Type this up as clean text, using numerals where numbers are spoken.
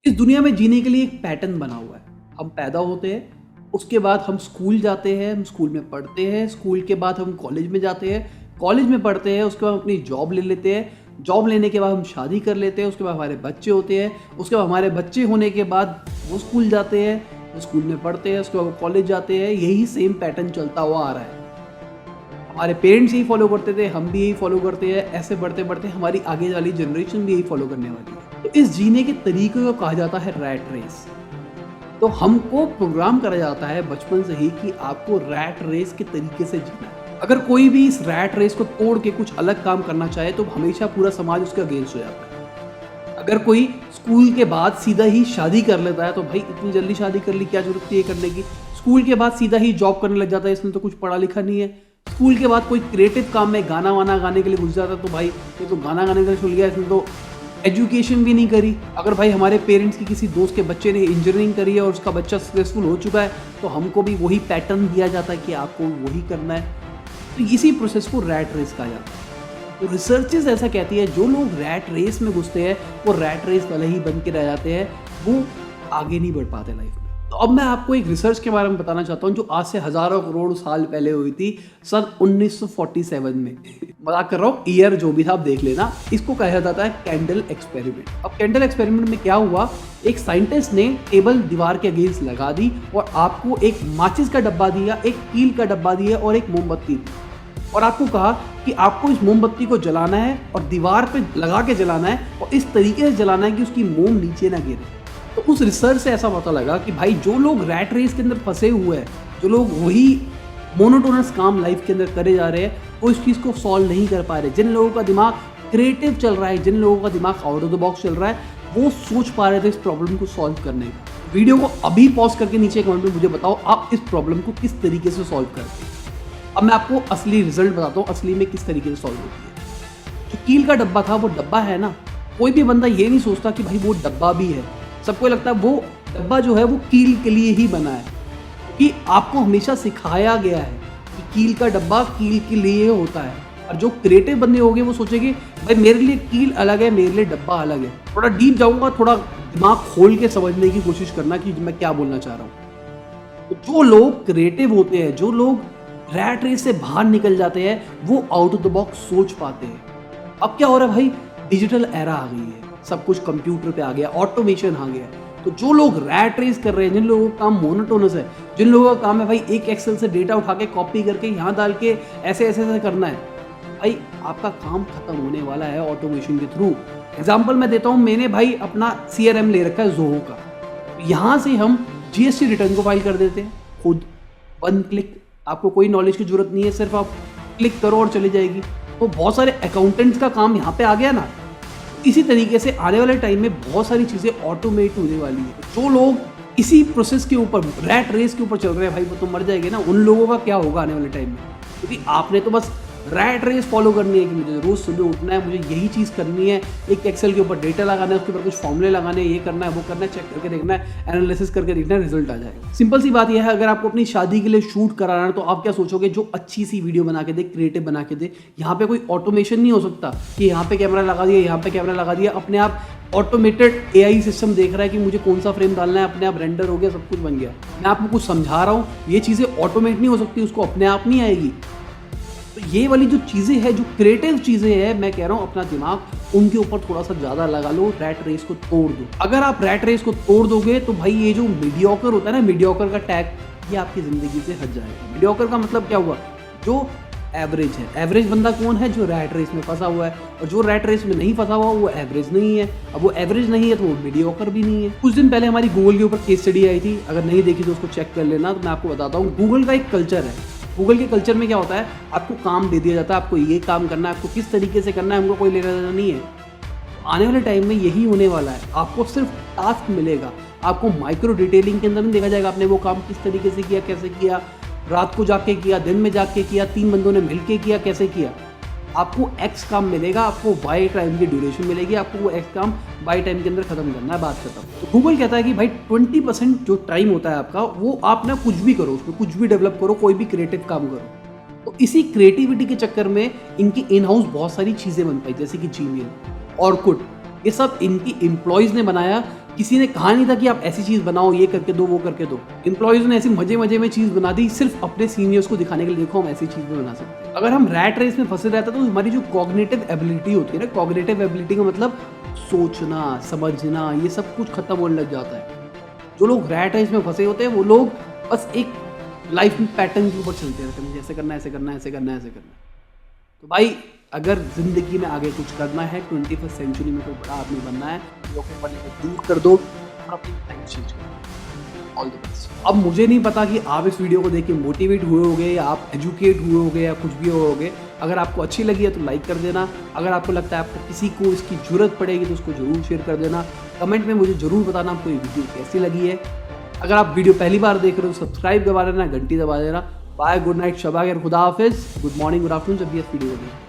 इस दुनिया में जीने के लिए एक पैटर्न बना हुआ है। हम पैदा होते हैं, उसके बाद हम स्कूल जाते हैं, हम स्कूल में पढ़ते हैं, स्कूल के बाद हम कॉलेज में जाते हैं, कॉलेज में पढ़ते हैं, उसके बाद अपनी जॉब ले लेते हैं, जॉब लेने के बाद हम शादी कर लेते हैं, उसके बाद हमारे बच्चे होते हैं, उसके बाद हमारे बच्चे होने के बाद वो स्कूल जाते हैं, वो स्कूल में पढ़ते हैं, उसके बाद वो कॉलेज जाते हैं। यही सेम पैटर्न चलता हुआ आ रहा है। हमारे पेरेंट्स यही फॉलो करते थे, हम भी यही फॉलो करते हैं। ऐसे बढ़ते बढ़ते हमारी आगे वाली जनरेशन भी यही फॉलो करने वाली है। तो इस जीने के तरीके को कहा जाता है रैट रेस। तो हमको प्रोग्राम करा जाता है बचपन से ही कि आपको रैट रेस के तरीके से जीना है। अगर कोई भी इस रैट रेस को तोड़ के कुछ अलग काम करना चाहे तो हमेशा पूरा समाज उसके अगेंस्ट हो जाता है। अगर कोई स्कूल के बाद सीधा ही शादी कर लेता है तो भाई इतनी जल्दी शादी कर ली, क्या जरूरत थी ये करने की। स्कूल के बाद सीधा ही जॉब करने लग जाता है, इसने तो कुछ पढ़ा लिखा नहीं है। स्कूल के बाद कोई क्रिएटिव काम में गाना वाना गाने के लिए घुस जाता है तो भाई ये तो गाना गाने के लिए चल गया, इसने तो एजुकेशन भी नहीं करी। अगर भाई हमारे पेरेंट्स की किसी दोस्त के बच्चे ने इंजीनियरिंग करी है और उसका बच्चा सक्सेसफुल हो चुका है तो हमको भी वही पैटर्न दिया जाता है कि आपको वही करना है। तो इसी प्रोसेस को रैट रेस कहा जाता है। तो रिसर्चेस ऐसा कहती है जो लोग रैट रेस में घुसते हैं वो रैट रेस वाले ही बन के रह जाते हैं, वो आगे नहीं बढ़ पाते लाइफ में। तो अब मैं आपको एक रिसर्च के बारे में बताना चाहता हूँ जो आज से हजारों करोड़ साल पहले हुई थी, सन 1947 में। मजाक कर रहा हूँ, ईयर जो भी था आप देख लेना। इसको कहा जाता है कैंडल एक्सपेरिमेंट। अब कैंडल एक्सपेरिमेंट में क्या हुआ, एक साइंटिस्ट ने टेबल दीवार के अगेंस्ट लगा दी और आपको एक माचिस का डब्बा दिया, एक कील का डब्बा दिया और एक मोमबत्ती दी और आपको कहा कि आपको इस मोमबत्ती को जलाना है और दीवार पे लगा के जलाना है और इस तरीके से जलाना है कि उसकी मोम नीचे ना गिरे। तो उस रिसर्च से ऐसा पता लगा कि भाई जो लोग रैट रेस के अंदर फंसे हुए हैं, जो लोग वही मोनोटोनस काम लाइफ के अंदर करे जा रहे हैं, वो इस चीज़ को सॉल्व नहीं कर पा रहे। जिन लोगों का दिमाग क्रिएटिव चल रहा है, जिन लोगों का दिमाग आउट ऑफ द बॉक्स चल रहा है, वो सोच पा रहे थे इस प्रॉब्लम को सॉल्व करने का। वीडियो को अभी पॉज करके नीचे कमेंट में मुझे बताओ आप इस प्रॉब्लम को किस तरीके से सॉल्व करते हैं। अब मैं आपको असली रिजल्ट बताता हूँ, असली में किस तरीके से सॉल्व होती है। जो कील का डब्बा था वो डब्बा है ना, कोई भी बंदा ये नहीं सोचता कि भाई वो डब्बा भी है। सबको लगता है वो डब्बा जो है वो कील के लिए ही बना है, कि आपको हमेशा सिखाया गया है कि कील का डब्बा कील के लिए होता है। और जो क्रिएटिव बंदे होंगे वो सोचेंगे भाई मेरे लिए कील अलग है, मेरे लिए डब्बा अलग है। थोड़ा डीप जाऊंगा, थोड़ा दिमाग खोल के समझने की कोशिश करना कि मैं क्या बोलना चाह रहा हूँ। तो जो लोग क्रिएटिव होते हैं, जो लोग रैट रेस से बाहर निकल जाते हैं, वो आउट ऑफ द बॉक्स सोच पाते हैं। अब क्या हो रहा है भाई, डिजिटल एरा आ गई है, सब कुछ कंप्यूटर पे आ गया, ऑटोमेशन आ गया। तो जो लोग रैट रेस कर रहे हैं, जिन लोगों का काम मोनोटोनस है, जिन लोगों का काम है भाई एक एक्सेल से डेटा उठा के कॉपी करके यहाँ डाल के ऐसे ऐसे ऐसे करना है, भाई आपका काम खत्म होने वाला है ऑटोमेशन के थ्रू। एग्जाम्पल मैं देता हूँ, मैंने भाई अपना CRM ले रखा है ज़ोहो का। यहाँ से हम GST रिटर्न को फाइल कर देते हैं खुद, वन क्लिक। आपको कोई नॉलेज की जरूरत नहीं है, सिर्फ आप क्लिक करो और चली जाएगी। तो बहुत सारे अकाउंटेंट्स का काम यहाँ पे आ गया ना। इसी तरीके से आने वाले टाइम में बहुत सारी चीज़ें ऑटोमेट होने वाली है। जो लोग इसी प्रोसेस के ऊपर, रैट रेस के ऊपर चल रहे हैं भाई, वो तो मर जाएंगे ना। उन लोगों का क्या होगा आने वाले टाइम में, क्योंकि आपने तो बस रैट रेस फॉलो करनी है कि मुझे रोज सुबह उठना है, मुझे यही चीज़ करनी है, एक एक्सेल के ऊपर डेटा लगाना है, उसके ऊपर कुछ फॉर्मूले लगाने हैं, ये करना है, वो करना है, चेक करके देखना है, एनालिसिस करके देखना है, रिजल्ट आ जाएगा। सिंपल सी बात यह है, अगर आपको अपनी शादी के लिए शूट कराना है तो आप क्या सोचोगे, जो अच्छी सी वीडियो बना के दे, क्रिएटिव बना के दे। यहाँ पे कोई ऑटोमेशन नहीं हो सकता कि यहाँ पे कैमरा लगा दिया, यहाँ पे कैमरा लगा दिया, अपने आप ऑटोमेटेड AI सिस्टम देख रहा है कि मुझे कौन सा फ्रेम डालना है, अपने आप रेंडर हो गया, सब कुछ बन गया। मैं आपको कुछ समझा रहा हूँ, ये चीज़ें ऑटोमेट नहीं हो सकती, उसको अपने आप नहीं आएगी। तो ये वाली जो चीज़ें हैं, जो क्रिएटिव चीज़ें हैं, मैं कह रहा हूँ अपना दिमाग उनके ऊपर थोड़ा सा ज़्यादा लगा लो, रैट रेस को तोड़ दो। अगर आप रैट रेस को तोड़ दोगे तो भाई ये जो मीडियोकर होता है ना, मीडियोकर का टैग, ये आपकी ज़िंदगी से हट जाएगा। मीडियोकर का मतलब क्या हुआ, जो एवरेज है। एवरेज बंदा कौन है, जो रैट रेस में फंसा हुआ है, और जो रैट रेस में नहीं फंसा हुआ वो एवरेज नहीं है। अब वो एवरेज नहीं है तो वो मीडियोकर भी नहीं है। कुछ दिन पहले हमारी गूगल के ऊपर केस स्टडी आई थी, अगर नहीं देखी तो उसको चेक कर लेना। तो मैं आपको बताता हूँ, गूगल का एक कल्चर है। गूगल के कल्चर में क्या होता है, आपको काम दे दिया जाता है, आपको ये काम करना है, आपको किस तरीके से करना है, हमको कोई लेना देना नहीं है। आने वाले टाइम में यही होने वाला है, आपको सिर्फ टास्क मिलेगा, आपको माइक्रो डिटेलिंग के अंदर नहीं देखा जाएगा आपने वो काम किस तरीके से किया, कैसे किया, रात को जाके किया, दिन में जाके किया, 3 बंदों ने मिलके किया, कैसे किया। आपको X काम मिलेगा, आपको Y टाइम की ड्यूरेशन मिलेगी, आपको वो X काम Y टाइम के अंदर खत्म करना है, बात खत्म। तो गूगल कहता है कि भाई 20% जो टाइम होता है आपका, वो आप ना कुछ भी करो, उसमें कुछ भी डेवलप करो, कोई भी क्रिएटिव काम करो। तो इसी क्रिएटिविटी के चक्कर में इनकी इन हाउस बहुत सारी चीज़ें बन पाई, जैसे कि Gmail, Orkut, ये सब इनकी एम्प्लॉयज़ ने बनाया किसी ने कहा नहीं था कि आप ऐसी चीज़ बनाओ, ये करके दो, वो करके दो। एम्प्लॉयज़ ने ऐसी मजे में चीज़ बना दी सिर्फ अपने सीनियर्स को दिखाने के लिए, देखो हम ऐसी चीज़ भी बना सकते हैं। अगर हम रैट रेस में फंसे रहते तो हमारी जो कॉग्निटिव एबिलिटी होती है ना, कॉग्निटिव एबिलिटी का मतलब सोचना, समझना, ये सब कुछ खत्म होने लग जाता है। जो लोग रैट रेस में फंसे होते हैं वो लोग बस एक लाइफ में पैटर्न के ऊपर चलते रहते हैं, मुझे ऐसे करना है, ऐसे करना है, ऐसे करना है, ऐसे करना है। तो भाई अगर ज़िंदगी में आगे कुछ करना है, 21वीं सेंचुरी में कोई बड़ा आदमी बनना है, बेवकूफ़पने को दूर कर दो और अपनी लाइफ चेंज करो। All the best. अब मुझे नहीं पता कि आप इस वीडियो को देख के मोटिवेट हुए होगे या आप एजुकेट हुए होगे या कुछ भी होगे। अगर आपको अच्छी लगी है तो लाइक कर देना। अगर आपको लगता है आपको किसी को इसकी ज़रूरत पड़ेगी तो उसको ज़रूर शेयर कर देना। कमेंट में मुझे ज़रूर बताना आपको ये वीडियो कैसी लगी है। अगर आप वीडियो पहली बार देख रहे हो तो सब्सक्राइब दबा देना, घंटी दबा देना। बाय, गुड नाइट, शब खैर, खुदा हाफिज़, गुड मॉर्निंग, गुड आफ्टरनून, जब भी इस वीडियो को देखें।